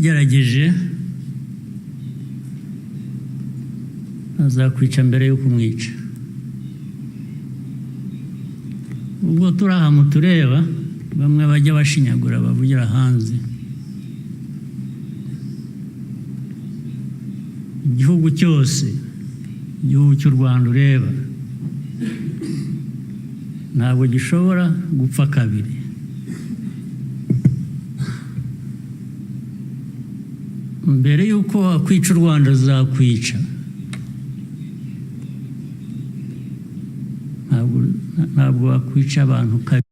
ugerageje azakwica mbere yo kumwica. Ubwo turaha mutureba bamwe bajya bashinyagura bavugira hanze. Igihugu cyose, igihugu cy'u Rwanda ureba ntabwo gishobora gupfa kabiri. Mbere yuko wakwica u Rwanda azakwica. Ntabwo wakwica abantu kabiri.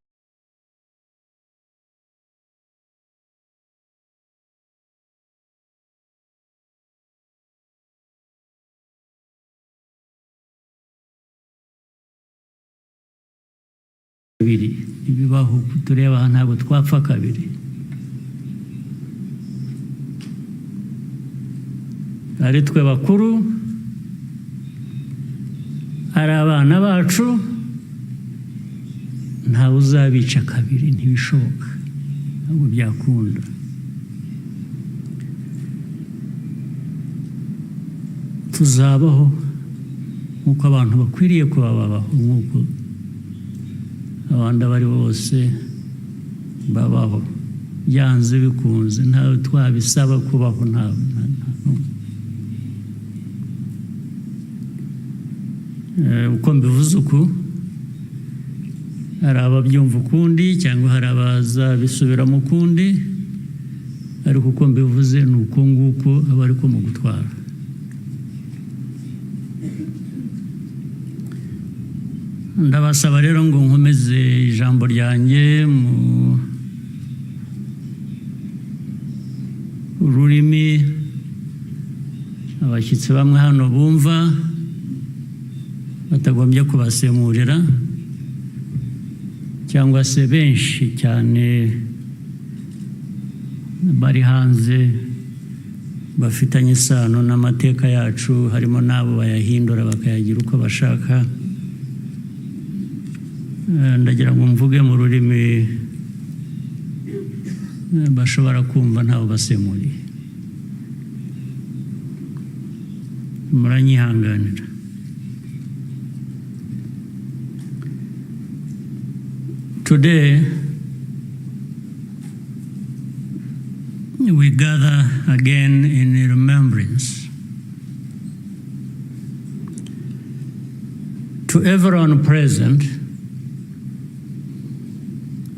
Ibibaho tureba ntabwo twapfa kabiri. Ari twe bakuru, ari abana bacu, ntawe uzabica kabiri, ntibishoboka, ntabwo byakunda. Tuzabaho nk'uko abantu bakwiriye kuba babaho, nk'uko abandi abari bose babaho, byanze bikunze, ntawe twabisaba kubaho. Uko mbivuze uku, hari ababyumva ukundi cyangwa hari abazabisubiramo ukundi, ariko uko mbivuze ni uko nguko aba ariko mu gutwara. Ndabasaba rero ngo nkomeze ijambo ryanjye mu rurimi abashyitsi bamwe hano bumva batagombye kubasemurira, cyangwa se benshi cyane bari hanze bafitanye isano n'amateka yacu, harimo n'abo bayahindura bakayagira uko bashaka. Ndagira ngo mvuge mu rurimi bashobora kumva ntawe basemuriye. Muranyihanganira. Today, we gather again in remembrance to everyone present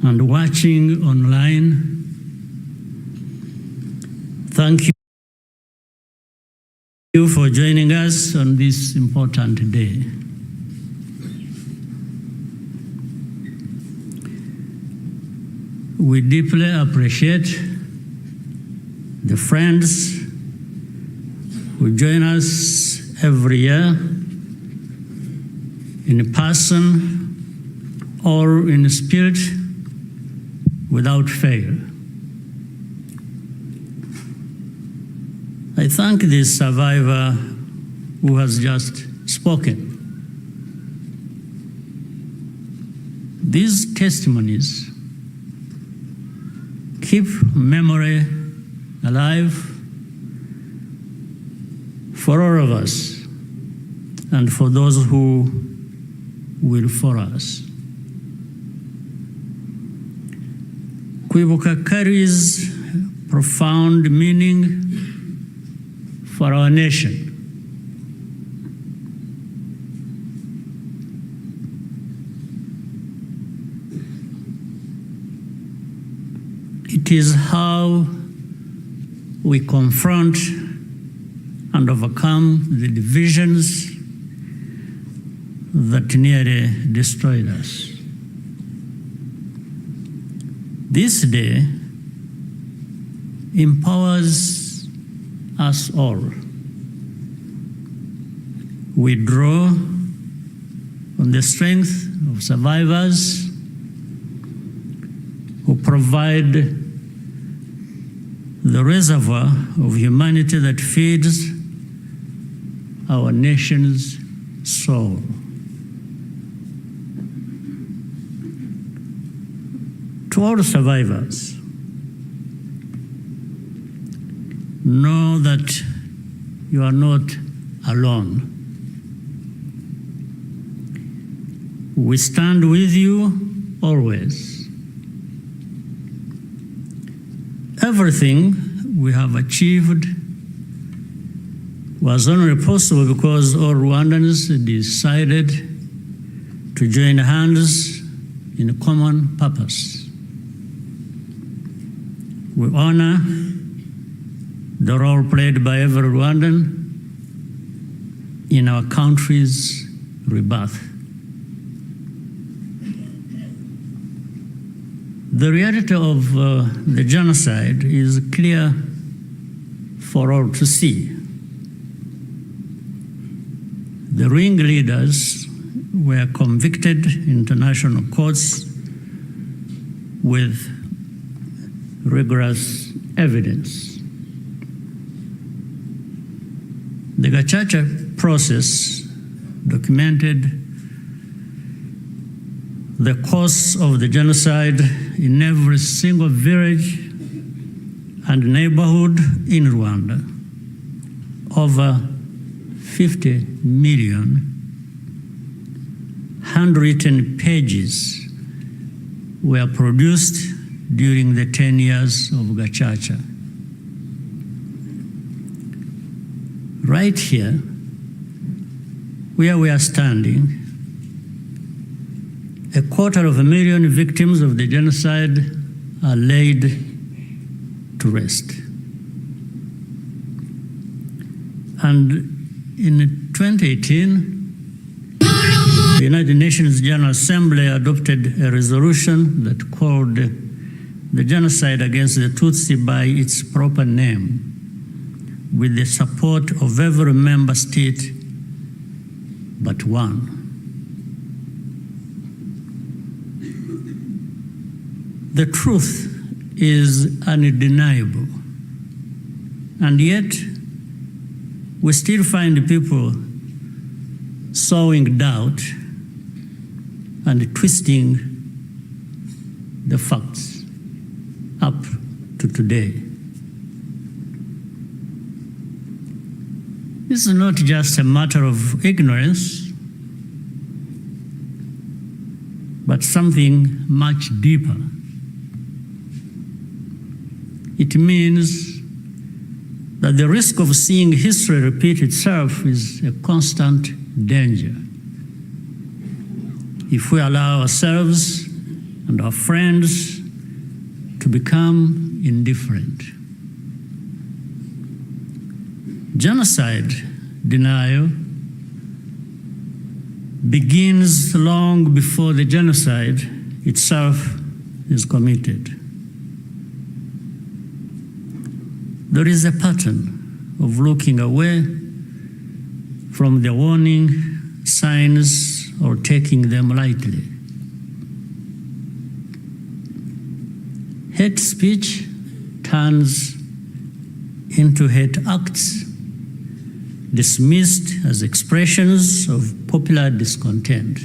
and watching online. Thank you for joining us on this important day. We deeply appreciate the friends who join us every year in person or in spirit without fail. I thank the survivor who has just spoken. These testimonies keep memory alive for all of us and for those who will follow us. Kwibuka carries profound meaning for our nation. It is how we confront and overcome the divisions that nearly destroyed us. This day empowers us all. We draw on the strength of survivors who provide the reservoir of humanity that feeds our nation's soul. To all survivors, know that you are not alone. We stand with you always. Everything we have achieved was only possible because all Rwandans decided to join hands in a common purpose. We honor the role played by every Rwandan in our country's rebirth. The reality of the genocide is clear for all to see. The ringleaders were convicted in international courts with rigorous evidence. The Gacaca process documented the course of the genocide in every single village and neighborhood in Rwanda. Over 50 million handwritten pages were produced during the 10 years of Gacaca. Right here, where we are standing, 250,000 victims of the genocide are laid to rest. And in 2018, the United Nations General Assembly adopted a resolution that called the genocide against the Tutsi by its proper name, with the support of every member state but one. The truth is undeniable, and yet we still find people sowing doubt and twisting the facts up to today. This is not just a matter of ignorance, but something much deeper. It means that the risk of seeing history repeat itself is a constant danger. If we allow ourselves and our friends to become indifferent. Genocide denial begins long before the genocide itself is committed. There is a pattern of looking away from the warning signs or taking them lightly. Hate speech turns into hate acts, dismissed as expressions of popular discontent.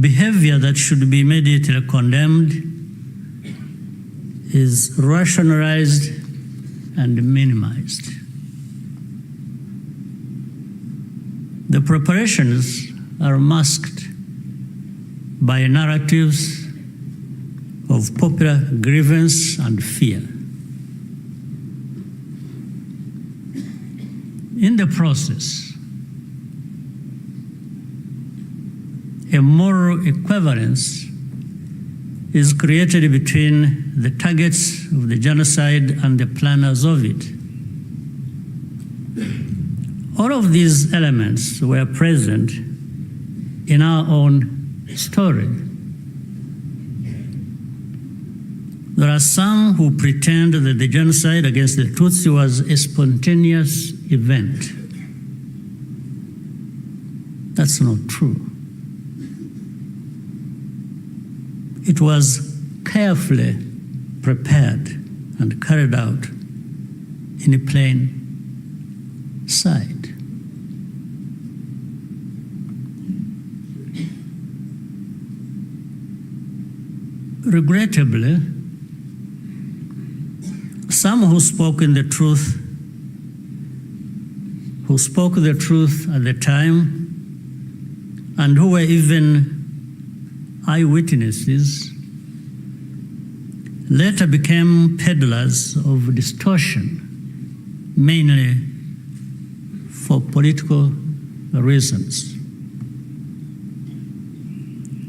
Behavior that should be immediately condemned is rationalized and minimized. The preparations are masked by narratives of popular grievance and fear. In the process, a moral equivalence is created between the targets of the genocide and the planners of it. All of these elements were present in our own story. There are some who pretend that the genocide against the Tutsi was a spontaneous event. That's not true. It was carefully prepared and carried out in plain sight. Regrettably, Some who spoke the truth at the time, and who were even eyewitnesses, later became peddlers of distortion, mainly for political reasons.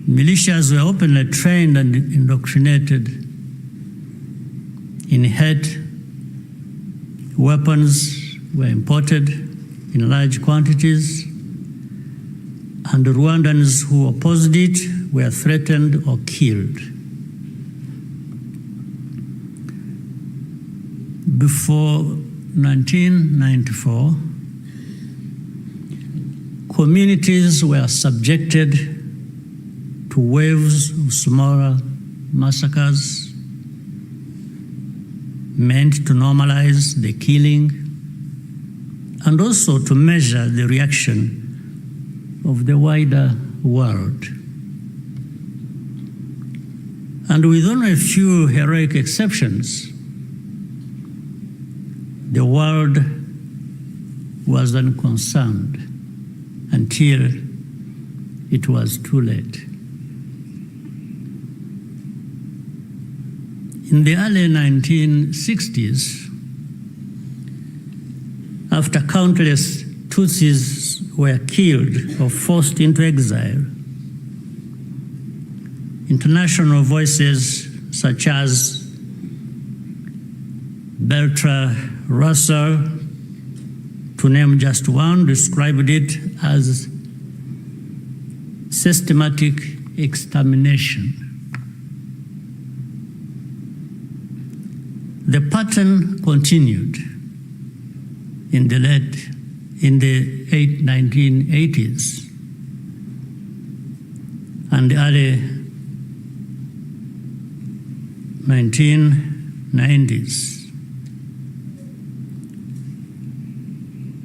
Militias were openly trained and indoctrinated in hate. Weapons were imported in large quantities, and the Rwandans who opposed it were threatened or killed. Before 1994, communities were subjected to waves of smaller massacres meant to normalize the killing and also to measure the reaction of the wider world. And with only a few heroic exceptions, the world was unconcerned until it was too late. In the early 1960s, after countless Tutsis were killed or forced into exile, international voices such as Bertrand Russell, to name just one, described it as systematic extermination. The pattern continued in the 1980s and early 1990s.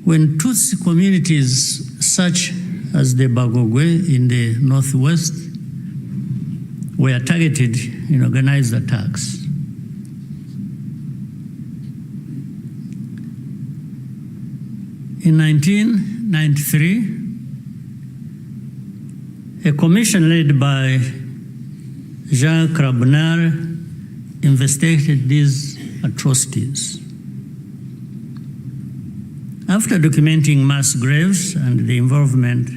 When Tutsi communities such as the Bagogwe in the northwest were targeted in organized attacks, in 1993, a commission led by Jean Crabonneau investigated these atrocities. After documenting mass graves and the involvement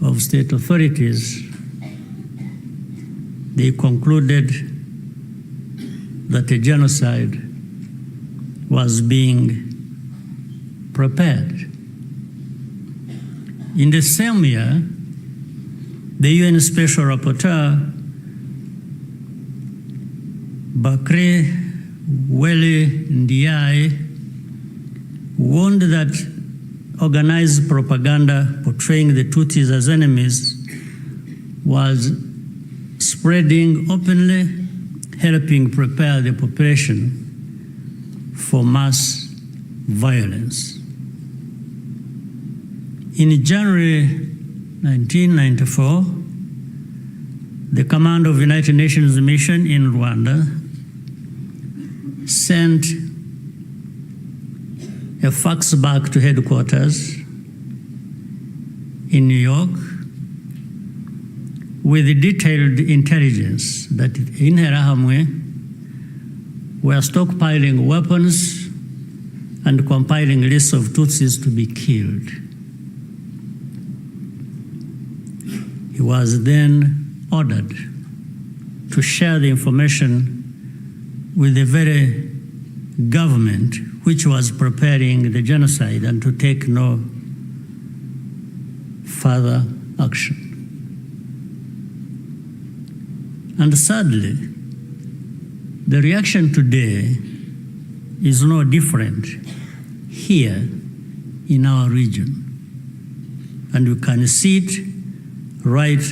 of state authorities, they concluded that a genocide was being prepared. In the same year, the UN Special Rapporteur, Bakre Wele Ndiaye, warned that organized propaganda portraying the Tutsis as enemies was spreading openly, helping prepare the population for mass violence. In January 1994, the Command of United Nations Mission in Rwanda sent a fax back to headquarters in New York with detailed intelligence that Interahamwe were stockpiling weapons and compiling lists of Tutsis to be killed. He was then ordered to share the information with the very government which was preparing the genocide and to take no further action. And sadly, the reaction today is no different here in our region. And we can see it right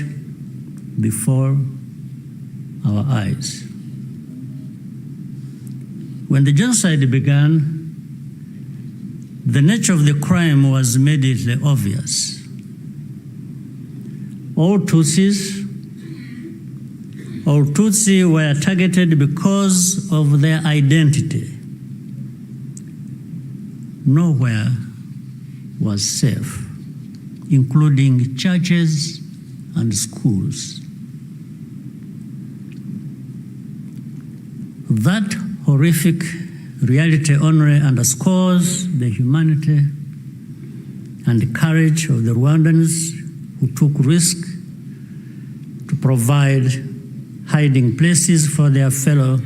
before our eyes. When the genocide began, the nature of the crime was immediately obvious. All Tutsi were targeted because of their identity, nowhere was safe, including churches and schools. That horrific reality only underscores the humanity and the courage of the Rwandans who took risk to provide hiding places for their fellow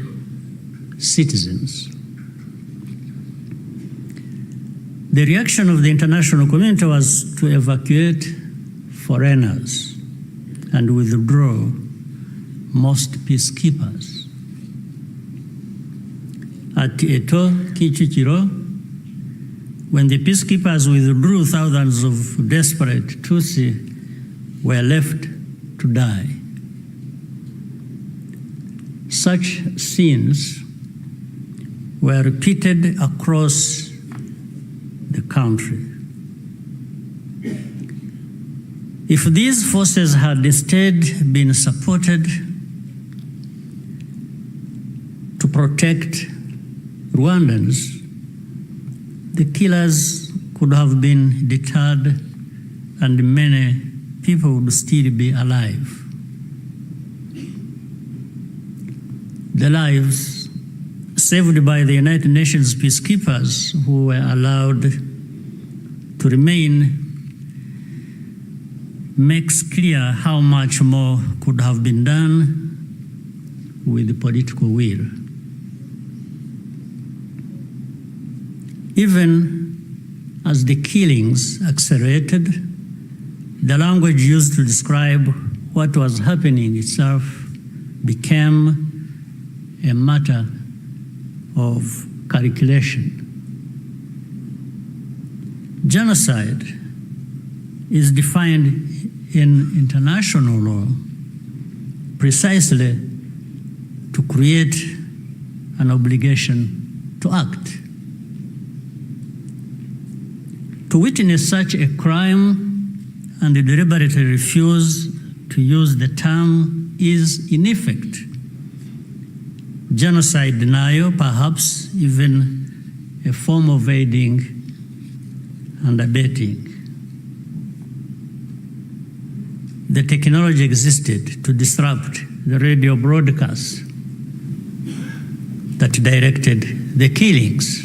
citizens. The reaction of the international community was to evacuate foreigners and withdraw most peacekeepers. At Eto, Kichikiro, when the peacekeepers withdrew, thousands of desperate Tutsi were left to die. Such scenes were repeated across the country. If these forces had instead been supported to protect Rwandans, the killers could have been deterred and many people would still be alive. The lives saved by the United Nations peacekeepers who were allowed to remain makes clear how much more could have been done with the political will. Even as the killings accelerated, the language used to describe what was happening itself became a matter of calculation. Genocide is defined in international law precisely to create an obligation to act. To witness such a crime and deliberately refuse to use the term is, in effect, genocide denial, perhaps even a form of aiding and abetting. The technology existed to disrupt the radio broadcasts that directed the killings.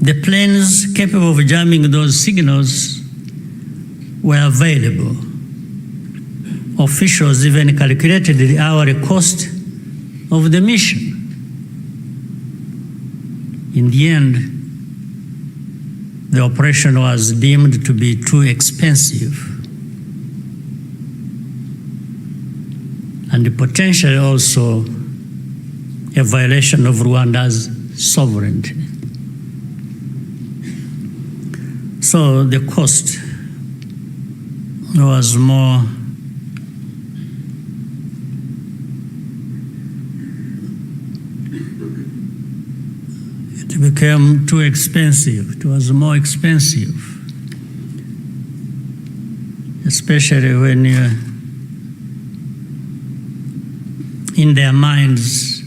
The planes capable of jamming those signals were available. Officials even calculated the hourly cost of the mission. In the end, the operation was deemed to be too expensive and potentially also a violation of Rwanda's sovereignty. So the cost was more it became too expensive. It was more expensive, especially when in their minds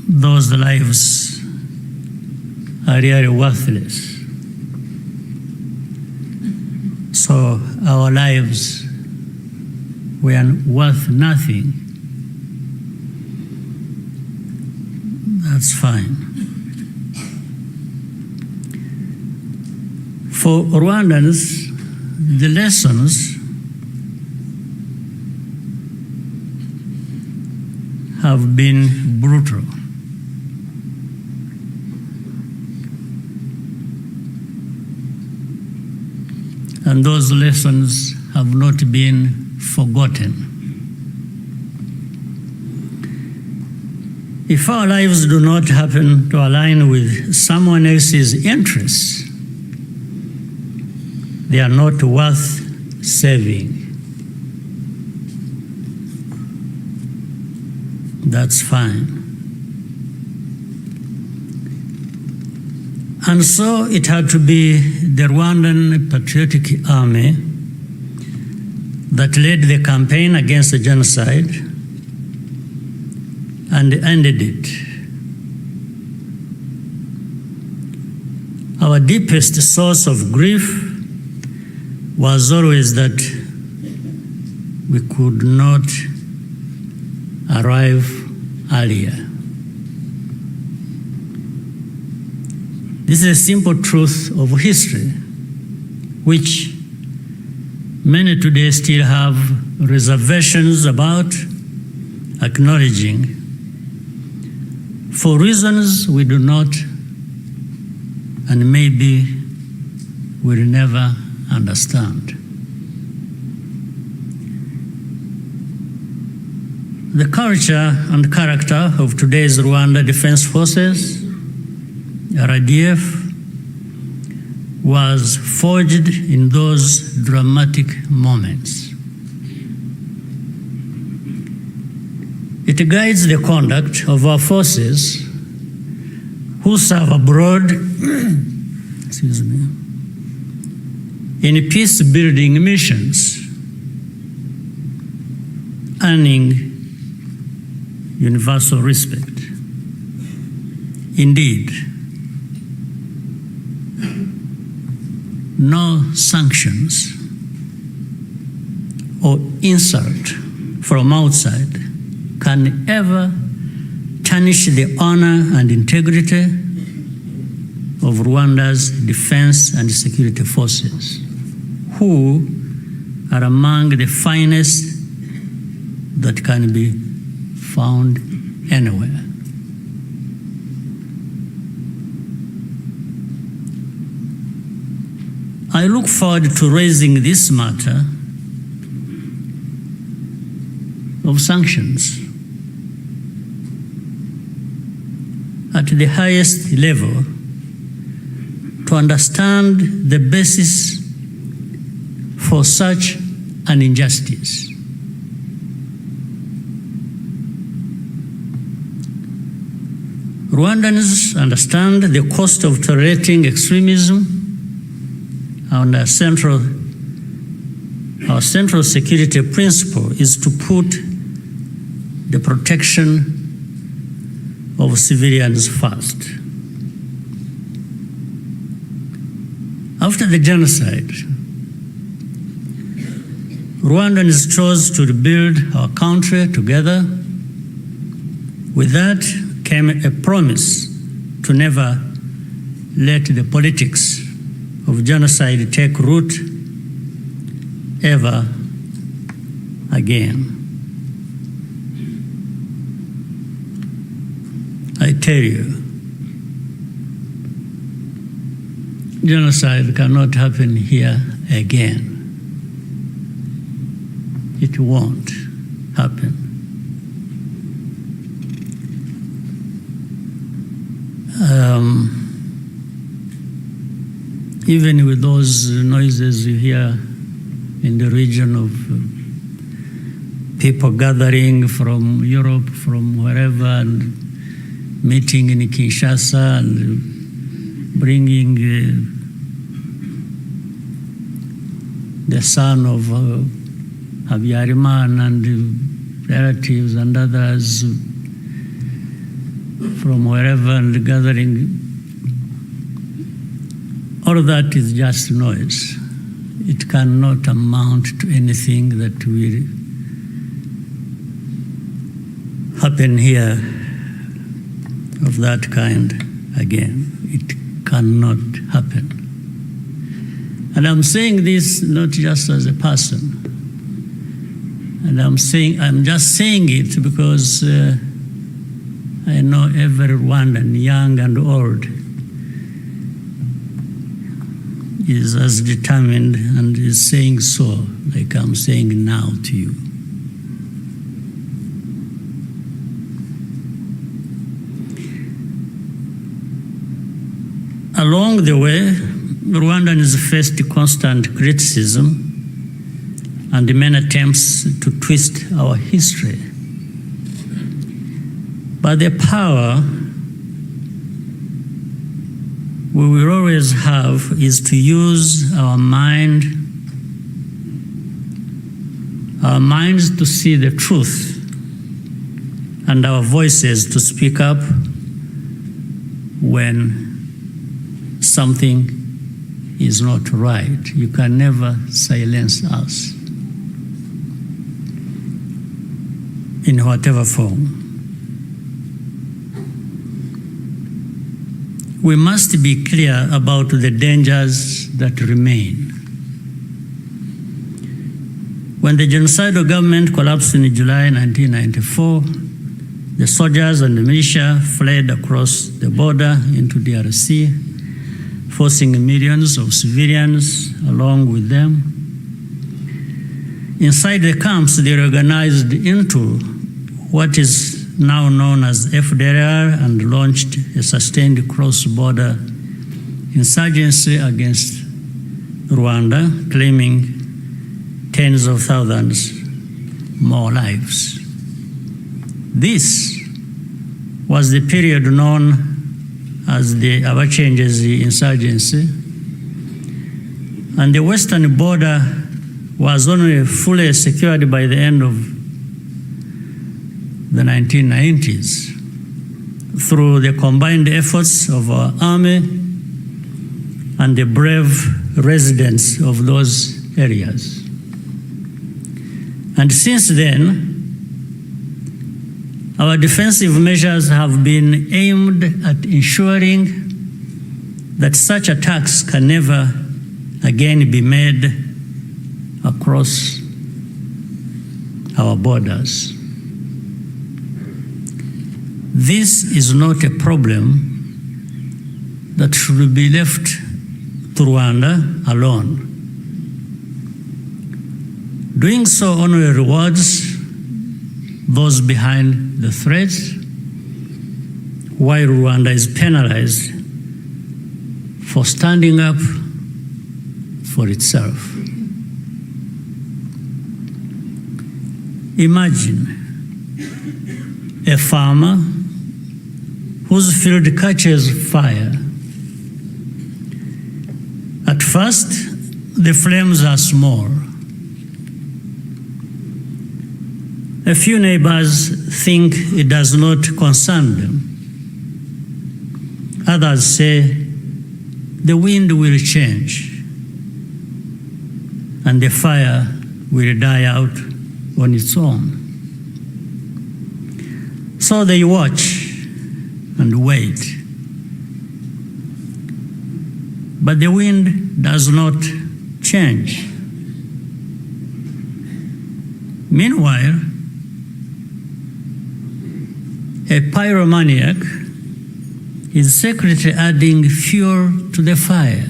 those lives are really worthless. So our lives were worth nothing. That's fine. For Rwandans, the lessons have been brutal. And those lessons have not been forgotten. If our lives do not happen to align with someone else's interests, they are not worth saving. That's fine. And so it had to be the Rwandan Patriotic Army that led the campaign against the genocide and ended it deepest source of grief was always that we could not arrive earlier. This is a simple truth of history, which many today still have reservations about acknowledging, for reasons we do not and maybe will never understand. The culture and character of today's Rwanda Defense Forces, RDF, was forged in those dramatic moments. It guides the conduct of our forces who serve abroad excuse me, in peace-building missions, earning universal respect. Indeed, no sanctions or insult from outside can ever tarnish the honor and integrity of Rwanda's defense and security forces, who are among the finest that can be found anywhere. I look forward to raising this matter of sanctions at the highest level to understand the basis for such an injustice. Rwandans understand the cost of tolerating extremism, and our central security principle is to put the protection of civilians first. After the genocide, Rwandans chose to rebuild our country together. With that came a promise to never let the politics of genocide take root ever again. I tell you, genocide cannot happen here again. It won't happen. Even with those noises you hear in the region of people gathering from Europe, from wherever, and meeting in Kinshasa and bringing the son of Habyarimana and relatives and others from wherever and gathering. All of that is just noise. It cannot amount to anything that will happen here of that kind again. It cannot happen. And I'm saying this not just as a person. And I'm just saying it because I know every Rwandan, young and old, is as determined and is saying so, like I'm saying now to you. Along the way, Rwandans faced constant criticism and many attempts to twist our history. But the power we will always have is to use our minds to see the truth, and our voices to speak up when something is not right. You can never silence us in whatever form. We must be clear about the dangers that remain. When the genocidal government collapsed in July 1994, the soldiers and the militia fled across the border into DRC, forcing millions of civilians along with them. Inside the camps, they organized into what is now known as FDLR and launched a sustained cross-border insurgency against Rwanda, claiming tens of thousands more lives. This was the period known as the Abacengezi insurgency, and the western border was only fully secured by the end of the 1990s through the combined efforts of our army and the brave residents of those areas. And since then, our defensive measures have been aimed at ensuring that such attacks can never again be made across our borders. This is not a problem that should be left to Rwanda alone. Doing so only rewards those behind the threats, while Rwanda is penalized for standing up for itself. Imagine a farmer whose field catches fire. At first, the flames are small. A few neighbors think it does not concern them. Others say the wind will change and the fire will die out on its own. So they watch and wait. But the wind does not change. Meanwhile, a pyromaniac is secretly adding fuel to the fire.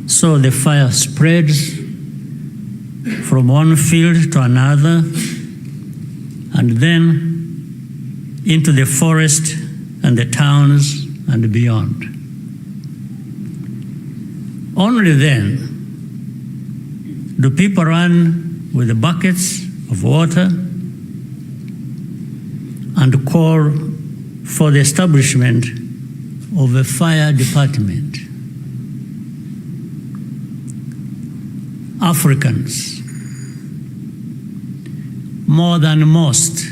So the fire spreads from one field to another, and then into the forest and the towns and beyond. Only then do people run with the buckets of water and call for the establishment of a fire department. Africans, more than most,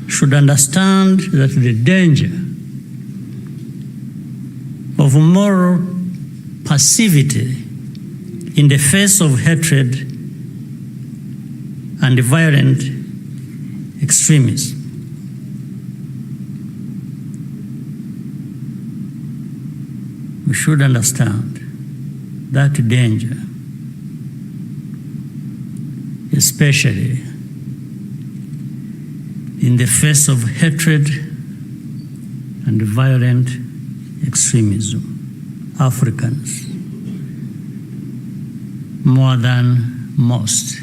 should understand that the danger of moral passivity in the face of hatred and violent extremism. We should understand that danger, especially in the face of hatred and violent extremism. Africans, more than most,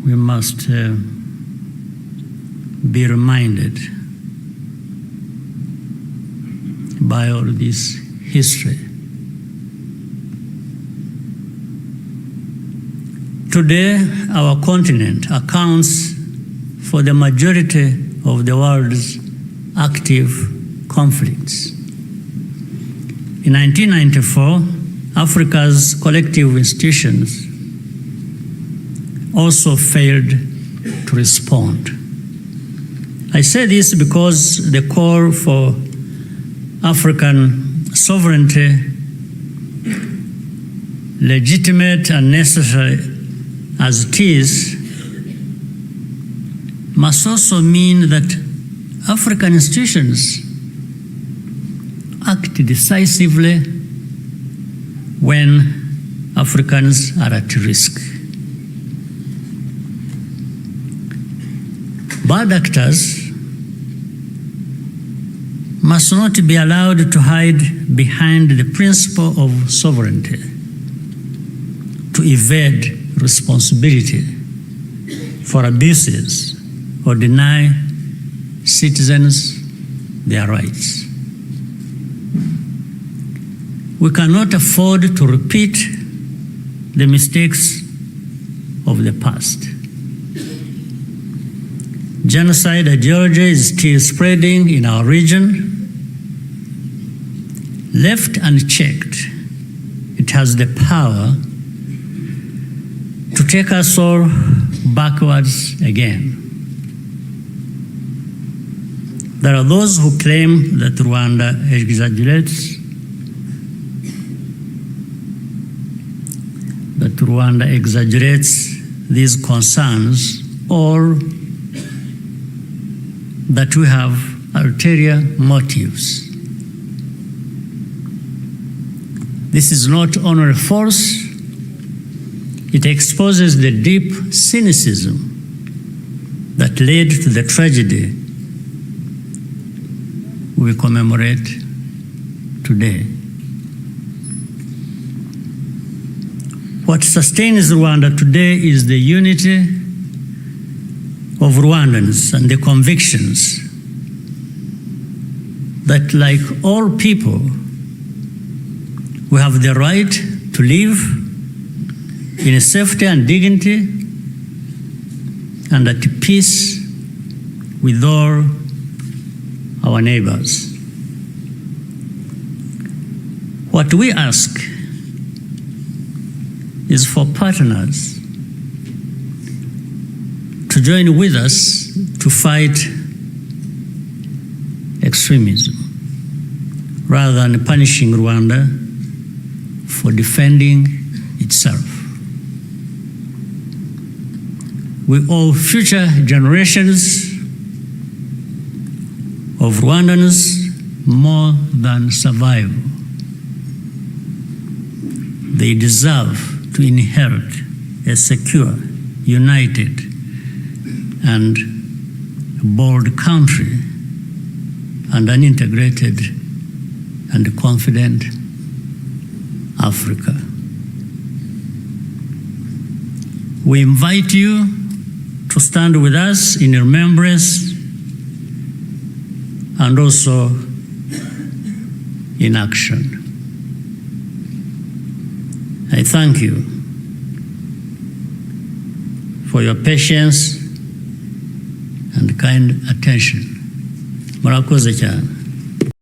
we must be reminded by all this history. Today, our continent accounts for the majority of the world's active conflicts. In 1994, Africa's collective institutions also failed to respond. I say this because the call for African sovereignty, legitimate and necessary as it is, must also mean that African institutions act decisively when Africans are at risk. Bad actors must not be allowed to hide behind the principle of sovereignty, to evade responsibility for abuses or deny citizens their rights. We cannot afford to repeat the mistakes of the past. Genocide ideology is still spreading in our region. Left unchecked, it has the power to take us all backwards again. There are those who claim that Rwanda exaggerates, these concerns, or that we have ulterior motives. This is not only false, it exposes the deep cynicism that led to the tragedy we commemorate today. What sustains Rwanda today is the unity of Rwandans and the convictions that, like all people, we have the right to live in safety and dignity and at peace with all our neighbors. What we ask is for partners to join with us to fight extremism, rather than punishing Rwanda for defending itself. We owe future generations of Rwandans more than survival. They deserve to inherit a secure, united, and bold country and an integrated and confident Africa. We invite you to stand with us in remembrance and also in action. I thank you for your patience and kind attention. Murakoze cyane.